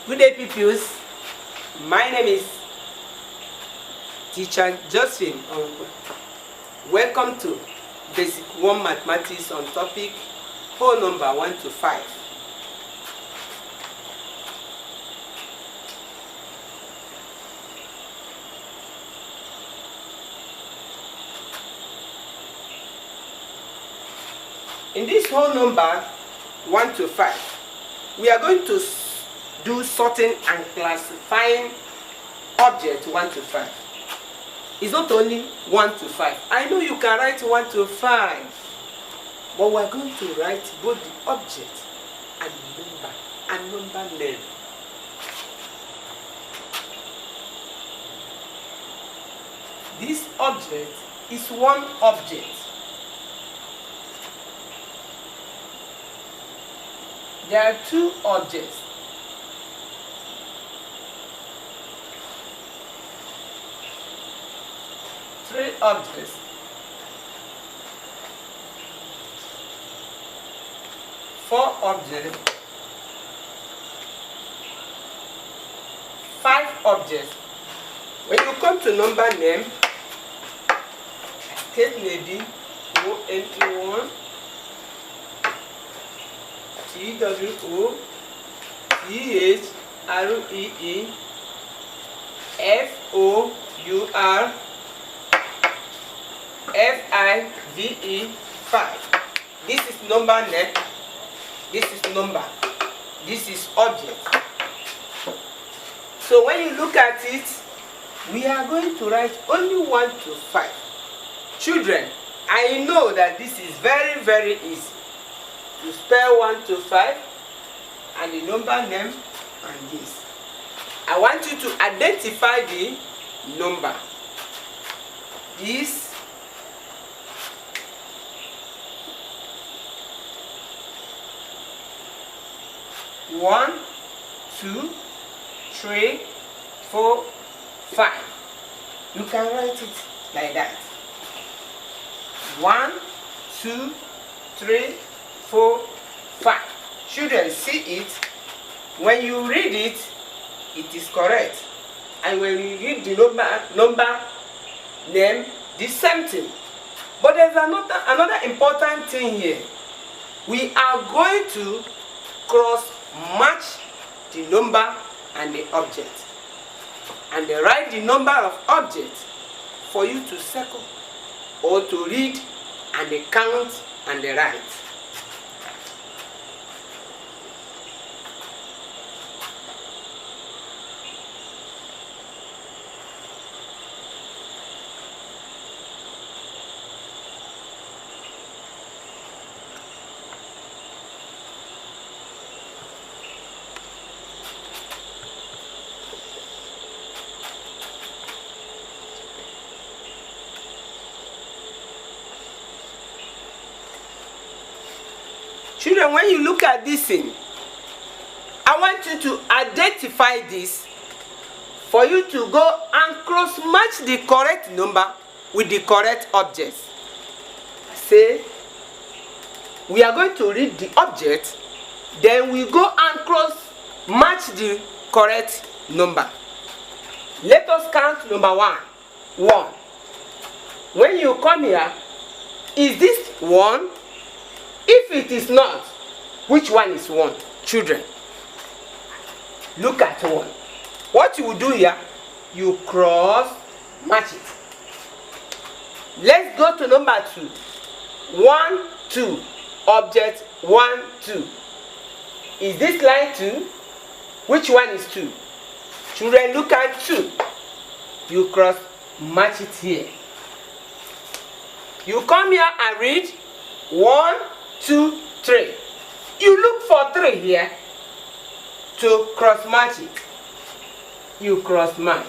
Good day, pupils. My name is Teacher Josephine Ongwe. Welcome to Basic 1 Mathematics on topic whole number 1 to 5. In this whole number 1 to 5, we are going to do sorting and classifying objects 1 to 5. It's not only 1 to 5. I know you can write 1 to 5, but we're going to write both the object and number name. This object is one object. There are two objects. Three objects. Four objects. Five objects. When you come to number name, take maybe ONE1, TWO, THREE, FOUR, FIVE, 5. This is number name. This is number. This is object. So when you look at it, we are going to write only 1 to 5. Children, I know that this is very, very easy. You spell 1 to 5 and the number name and this. I want you to identify the number. This one, 2, 3, 4, 5. You can write it like that. 1, 2, 3, 4, 5. Children, see it. When you read it, it is correct. And when you read the number name, the same thing. But there's another important thing here. We are going to cross match the number and the object. And they write the number of objects for you to circle or to read and they count and they write. Children, when you look at this thing, I want you to identify this for you to go and cross-match the correct number with the correct objects. Say, we are going to read the object, then we go and cross-match the correct number. Let us count number 1. 1. When you come here, is this 1? If it is not, which one is 1? Children, look at 1. What you will do here, you cross match it. Let's go to number 2. 1, 2. Object 1, 2. Is this line 2? Which one is 2? Children, look at 2. You cross match it here. You come here and read 1, 2, 3. You look for 3 here to cross match it. You cross match.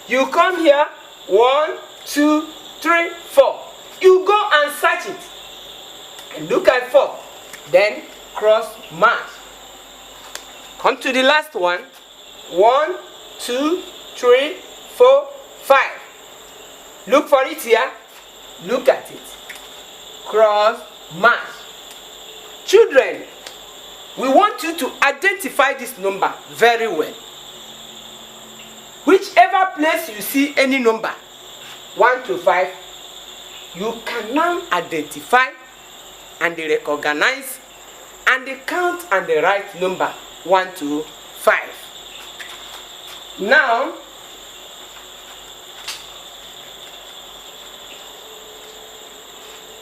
You come here 1, 2, 3, 4. You go and search it and look at 4. Then cross match. Come to the last one. 1, 2, 3, 4, 5. Look for it here. Look at it. Cross match. Children, we want you to identify this number very well. Whichever place you see any number 1 to 5, you can now identify and recognize and count and write number 1 to 5. Now,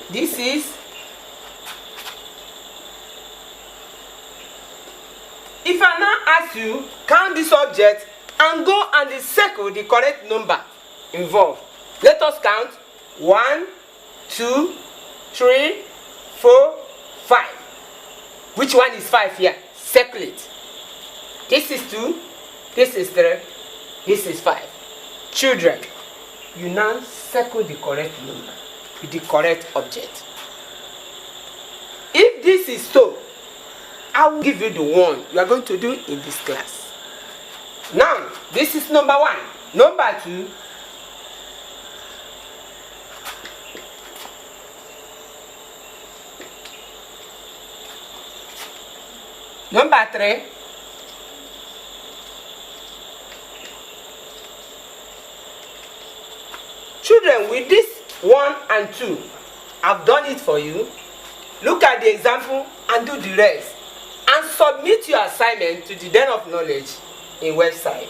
this is, if I now ask you, count this object and go and circle the correct number involved. Let us count 1, 2, 3, 4, 5. Which one is 5 here? Circle it. This is 2, this is 3, this is 5. Children, you now circle the correct number with the correct object. If this is so, I will give you the one you are going to do in this class. Now, this is number 1. Number 2. Number 3. Children, with this 1 and 2, I've done it for you. Look at the example and do the rest. And submit your assignment to the Den of Knowledge in website.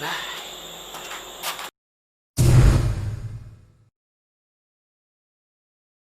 Bye.